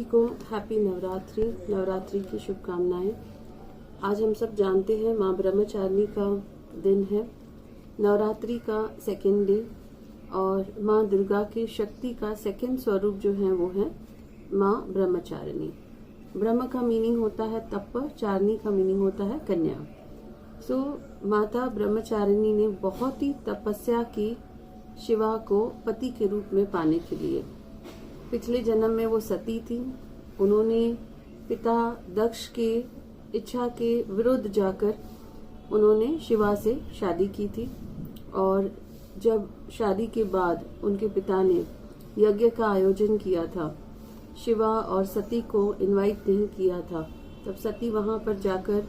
को हैप्पी नवरात्रि। नवरात्रि की शुभकामनाएं। आज हम सब जानते हैं माँ ब्रह्मचारिणी का दिन है, नवरात्रि का सेकेंड डे, और माँ दुर्गा की शक्ति का सेकेंड स्वरूप जो है वो है माँ ब्रह्मचारिणी। ब्रह्म का मीनिंग होता है तप, चारिणी का मीनिंग होता है कन्या। माता ब्रह्मचारिणी ने बहुत ही तपस्या की शिवा को पति के रूप में पाने के लिए। पिछले जन्म में वो सती थी। उन्होंने पिता दक्ष के इच्छा के विरुद्ध जाकर उन्होंने शिवा से शादी की थी, और जब शादी के बाद उनके पिता ने यज्ञ का आयोजन किया था, शिवा और सती को इनवाइट नहीं किया था, तब सती वहां पर जाकर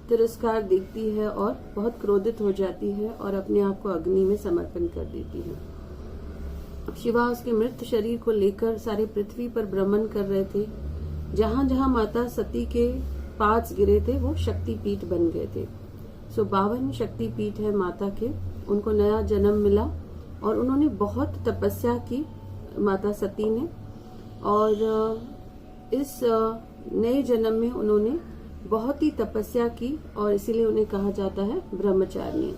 तिरस्कार देखती है और बहुत क्रोधित हो जाती है और अपने आप को अग्नि में समर्पण कर देती है। शिवा उसके मृत शरीर को लेकर सारे पृथ्वी पर भ्रमण कर रहे थे। जहां जहां माता सती के पार्ट्स गिरे थे वो शक्तिपीठ बन गए थे। 52 शक्तिपीठ है माता के। उनको नया जन्म मिला और उन्होंने बहुत तपस्या की माता सती ने, और इस नए जन्म में उन्होंने बहुत ही तपस्या की और इसीलिए उन्हें कहा जाता है ब्रह्मचारिणी।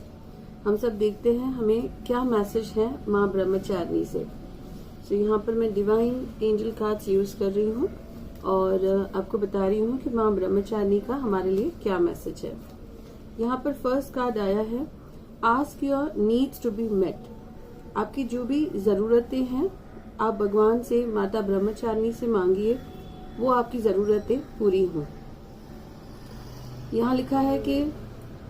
हम सब देखते हैं हमें क्या मैसेज है माँ ब्रह्मचारिणी से। यहाँ पर मैं डिवाइन एंजल कार्ड्स यूज कर रही हूँ और आपको बता रही हूँ कि माँ ब्रह्मचारिणी का हमारे लिए क्या मैसेज है। यहाँ पर फर्स्ट कार्ड आया है, ask your needs to be met. आपकी जो भी जरूरतें हैं आप भगवान से, माता ब्रह्मचारिणी से मांगिए, वो आपकी जरूरतें पूरी हों। यहाँ लिखा है कि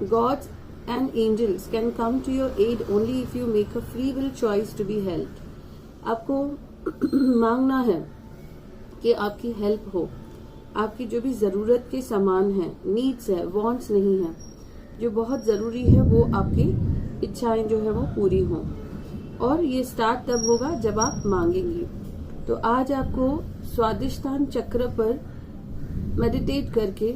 gods and angels can come to your aid only if you make a free will choice to be help. आपको मांगना है कि आपकी हेल्प हो। आपकी जो भी जरूरत के सामान है, नीड्स है, वांट्स नहीं है, जो बहुत जरूरी है वो आपकी इच्छाएं जो है वो पूरी हों। और ये स्टार्ट तब होगा जब आप मांगेंगी। तो आज आपको स्वादिष्टान चक्र पर मेडिटेट करके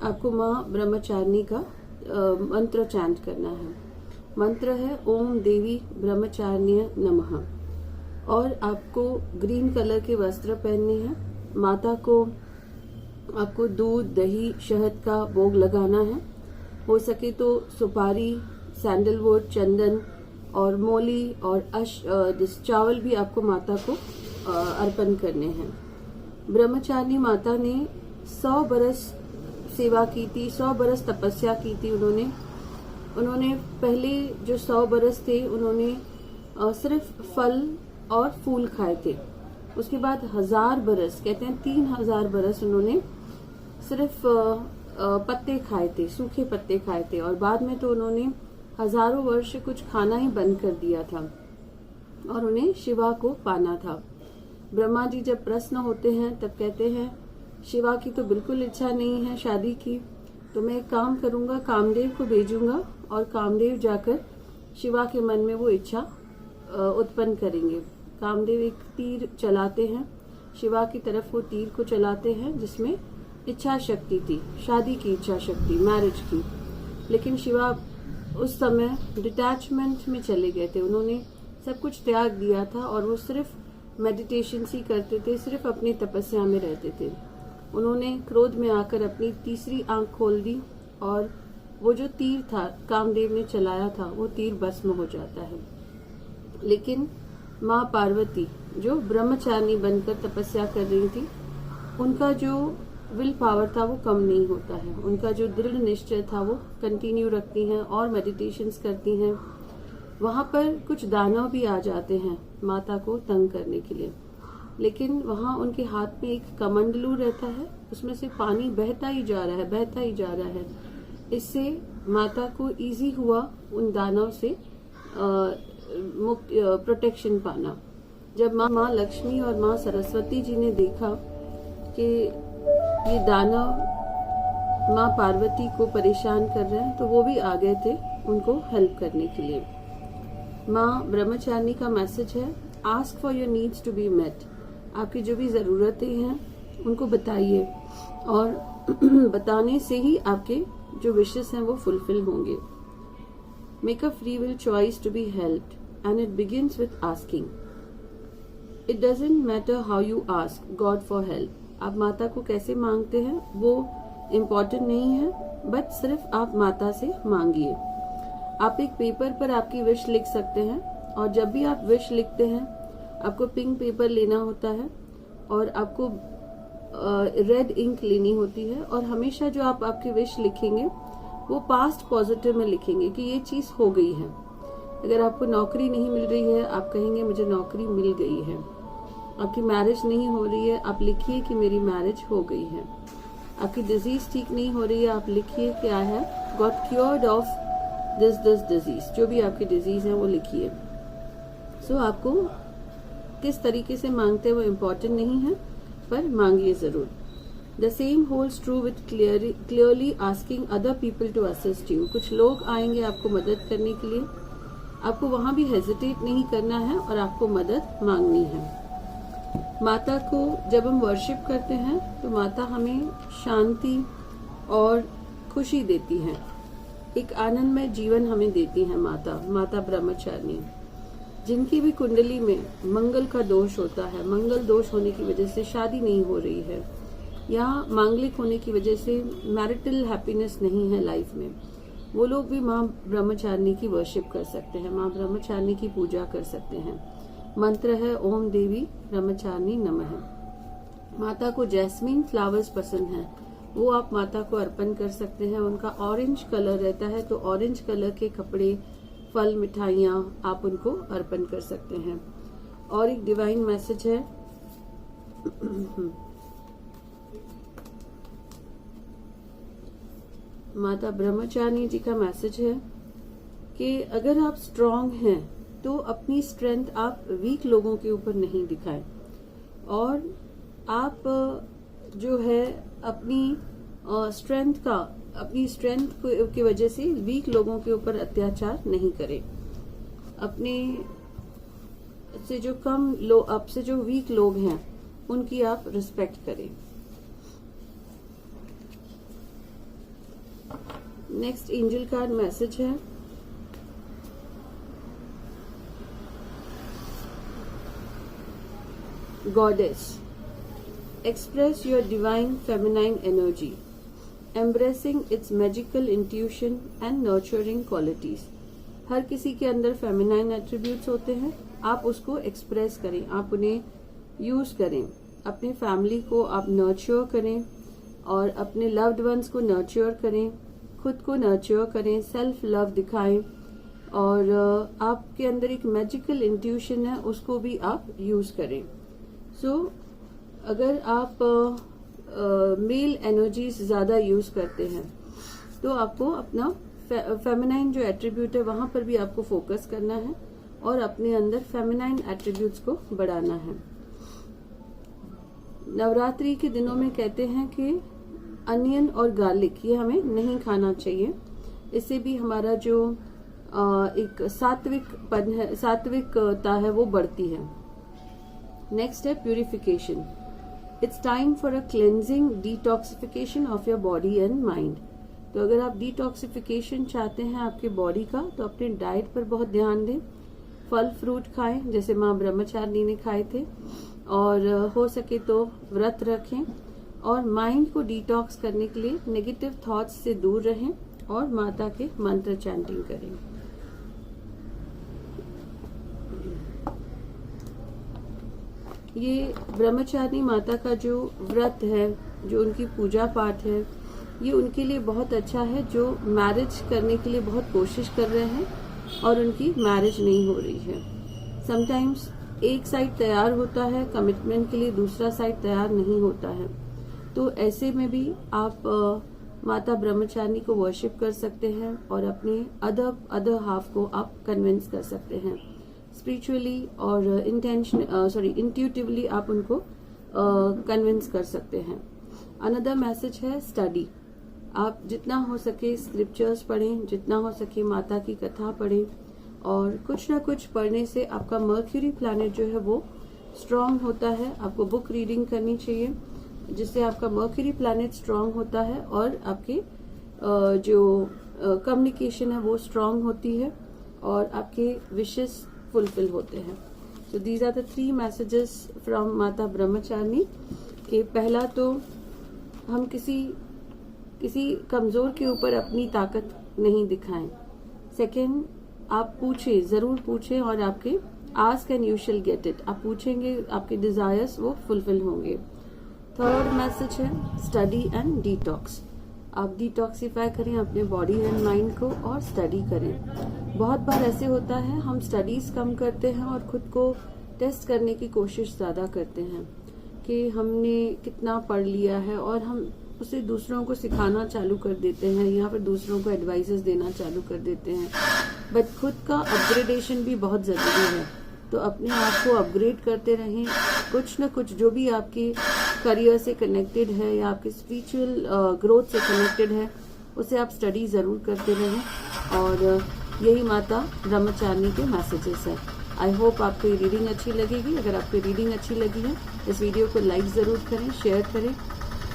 आपको माँ ब्रह्मचारिणी का मंत्र चैंट करना है। मंत्र है ओम देवी ब्रह्मचारिण्य नमः। और आपको ग्रीन कलर के वस्त्र पहनने हैं। माता को आपको दूध, दही, शहद का भोग लगाना है। हो सके तो सुपारी, सैंडलवुड, चंदन और मोली और चावल भी आपको माता को अर्पण करने हैं। ब्रह्मचारिणी माता ने 100 बरस सेवा की थी, 100 बरस तपस्या की थी। उन्होंने पहले जो 100 बरस थे उन्होंने सिर्फ फल और फूल खाए थे। उसके बाद 1000 बरस, कहते हैं 3000 बरस उन्होंने सिर्फ पत्ते खाए थे, सूखे पत्ते खाए थे, और बाद में तो उन्होंने हजारों वर्ष कुछ खाना ही बंद कर दिया था और उन्हें शिवा को पाना था। ब्रह्मा जी जब प्रश्न होते हैं तब कहते हैं शिवा की तो बिल्कुल इच्छा नहीं है शादी की, तो मैं एक काम करूंगा, कामदेव को भेजूंगा और कामदेव जाकर शिवा के मन में वो इच्छा उत्पन्न करेंगे। कामदेव एक तीर चलाते हैं, शिवा की तरफ वो तीर को चलाते हैं जिसमें इच्छा शक्ति थी, शादी की इच्छा शक्ति, मैरिज की। लेकिन शिवा उस समय डिटैचमेंट में चले गए थे। उन्होंने सब कुछ त्याग दिया था और वो सिर्फ मेडिटेशन ही करते थे, सिर्फ अपनी तपस्या में रहते थे। उन्होंने क्रोध में आकर अपनी तीसरी आंख खोल दी और वो जो तीर था कामदेव ने चलाया था वो तीर भस्म हो जाता है। लेकिन माँ पार्वती जो ब्रह्मचारिणी बनकर तपस्या कर रही थी, उनका जो विल पावर था वो कम नहीं होता है। उनका जो दृढ़ निश्चय था वो कंटिन्यू रखती हैं और मेडिटेशंस करती हैं। वहां पर कुछ दानव भी आ जाते हैं माता को तंग करने के लिए, लेकिन वहां उनके हाथ में एक कमंडलू रहता है, उसमें से पानी बहता ही जा रहा है, बहता ही जा रहा है। इससे माता को इजी हुआ उन दानव से प्रोटेक्शन पाना। जब माँ लक्ष्मी और माँ सरस्वती जी ने देखा कि ये दानव माँ पार्वती को परेशान कर रहे हैं, तो वो भी आ गए थे उनको हेल्प करने के लिए। माँ ब्रह्मचारिणी का मैसेज है, ask for your needs to be met. आपकी जो भी जरूरतें हैं उनको बताइए, और बताने से ही आपके जो विशेस हैं वो फुलफिल होंगे। Make a free will choice to be helped and it begins with asking. It doesn't matter how you ask God for help. आप माता को कैसे मांगते हैं वो इम्पोर्टेंट नहीं है, बट सिर्फ आप माता से मांगिए। आप एक पेपर पर आपकी विश लिख सकते हैं, और जब भी आप विश लिखते हैं आपको पिंक पेपर लेना होता है और आपको रेड इंक लेनी होती है, और हमेशा जो आप आपकी विश लिखेंगे वो पास्ट पॉजिटिव में लिखेंगे कि ये चीज हो गई है। अगर आपको नौकरी नहीं मिल रही है आप कहेंगे मुझे नौकरी मिल गई है। आपकी मैरिज नहीं हो रही है आप लिखिए कि मेरी मैरिज हो गई है। आपकी डिजीज ठीक नहीं हो रही है आप लिखिए कि I have got cured of this disease. जो भी आपकी डिजीज है वो लिखिए। सो आपको किस तरीके से मांगते हैं वो इम्पोर्टेंट नहीं है, पर मांगिए जरूर। The same holds true with clearly asking other people to assist you. कुछ लोग आएंगे आपको मदद करने के लिए, आपको वहां भी हेजिटेट नहीं करना है और आपको मदद मांगनी है। माता को जब हम वर्शिप करते हैं तो माता हमें शांति और खुशी देती है, एक आनंदमय जीवन हमें देती है माता ब्रह्मचारिणी। जिनकी भी कुंडली में मंगल का दोष होता है, मंगल दोष होने की वजह से शादी नहीं हो रही है, या मांगलिक होने की वजह से मैरिटल हैप्पीनेस नहीं है लाइफ में, वो लोग भी माँ ब्रह्मचारिणी की वर्शिप कर सकते हैं, माँ ब्रह्मचारिणी की पूजा कर सकते हैं। मंत्र है ओम देवी ब्रह्मचारिणी नमः। माता को जैस्मिन फ्लावर्स पसंद है, वो आप माता को अर्पण कर सकते हैं। उनका ऑरेंज कलर रहता है तो ऑरेंज कलर के कपड़े, फल, मिठाइयाँ आप उनको अर्पण कर सकते हैं। और एक डिवाइन मैसेज है माता ब्रह्मचारिणी जी का मैसेज है कि अगर आप स्ट्रांग हैं तो अपनी स्ट्रेंथ आप वीक लोगों के ऊपर नहीं दिखाएं, और आप जो है अपनी स्ट्रेंथ की वजह से वीक लोगों के ऊपर अत्याचार नहीं करें। अपने से जो आपसे जो वीक लोग हैं उनकी आप रिस्पेक्ट करें। नेक्स्ट एंजल कार्ड मैसेज है Goddess, express your divine feminine energy, embracing its magical intuition and nurturing qualities. हर किसी के अंदर फेमिनाइन एट्रीब्यूट्स होते हैं, आप उसको एक्सप्रेस करें, आप उन्हें यूज करें, अपने फैमिली को आप नर्चर करें और अपने लव्ड वंस को नर्चर करें, खुद को नर्चर करें, सेल्फ लव दिखाएं, और आपके अंदर एक मैजिकल इंट्यूशन है उसको भी आप यूज करें। अगर आप मेल एनर्जीज ज्यादा यूज करते हैं तो आपको अपना फेमिनाइन जो एट्रीब्यूट है वहां पर भी आपको फोकस करना है और अपने अंदर फेमिनाइन एट्रीब्यूट्स को बढ़ाना है। नवरात्रि के दिनों में कहते हैं कि अनियन और गार्लिक ये हमें नहीं खाना चाहिए, इससे भी हमारा जो एक सात्विकता है वो बढ़ती है। नेक्स्ट है purification. It's time for a cleansing detoxification of your body and mind. तो अगर आप डिटॉक्सिफिकेशन चाहते हैं आपके बॉडी का तो अपने डाइट पर बहुत ध्यान दें, फल फ्रूट खाएं जैसे माँ ब्रह्मचारिणी ने खाए थे, और हो सके तो व्रत रखें, और माइंड को डिटॉक्स करने के लिए नेगेटिव थॉट्स से दूर रहें और माता के मंत्र चैंटिंग करें। ये ब्रह्मचारिणी माता का जो व्रत है, जो उनकी पूजा पाठ है, ये उनके लिए बहुत अच्छा है जो मैरिज करने के लिए बहुत कोशिश कर रहे हैं और उनकी मैरिज नहीं हो रही है। समटाइम्स एक साइड तैयार होता है कमिटमेंट के लिए, दूसरा साइड तैयार नहीं होता है, तो ऐसे में भी आप माता ब्रह्मचारिणी को वर्शिप कर सकते हैं और अपने अदर हाफ को आप कन्विंस कर सकते हैं स्पिरिचुअली, और इंट्यूटिवली आप उनको कन्विंस कर सकते हैं। अनदर मैसेज है स्टडी। आप जितना हो सके स्क्रिप्चर्स पढ़ें, जितना हो सके माता की कथा पढ़ें, और कुछ ना कुछ पढ़ने से आपका मर्क्यूरी प्लैनेट जो है वो स्ट्रांग होता है। आपको बुक रीडिंग करनी चाहिए जिससे आपका मर्क्यूरी प्लैनेट स्ट्रांग होता है और आपके जो कम्युनिकेशन है वो स्ट्रांग होती है और आपके विशेस फुलफिल होते हैं। So these are the 3 messages from माता ब्रह्मचारिणी कि पहला तो हम किसी कमजोर के ऊपर अपनी ताकत नहीं दिखाएं। सेकेंड, आप पूछे, जरूर पूछें और आपके आस्क एंड यू शिल गेट इट, आप पूछेंगे आपके डिजायर्स वो फुलफिल होंगे। थर्ड मैसेज है स्टडी एंड डिटॉक्स, आप डिटॉक्सिफाई करें अपने बॉडी एंड माइंड को और स्टडी करें। बहुत बार ऐसे होता है हम स्टडीज कम करते हैं और खुद को टेस्ट करने की कोशिश ज्यादा करते हैं कि हमने कितना पढ़ लिया है और हम उसे दूसरों को सिखाना चालू कर देते हैं या फिर दूसरों को एडवाइसेस देना चालू कर देते हैं। बट खुद का अपग्रेडेशन भी बहुत जरूरी है, तो अपने आप को अपग्रेड करते रहें। कुछ न कुछ जो भी आपके करियर से कनेक्टेड है या आपके स्पिरिचुअल ग्रोथ से कनेक्टेड है उसे आप स्टडी जरूर करते रहें। और यही माता ब्रह्मचारिणी के मैसेजेस है। आई होप आपको ये रीडिंग अच्छी लगेगी। अगर आपको रीडिंग अच्छी लगी है इस वीडियो को लाइक जरूर करें, शेयर करें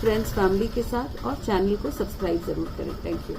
फ्रेंड्स फैमिली के साथ और चैनल को सब्सक्राइब जरूर करें। Thank you.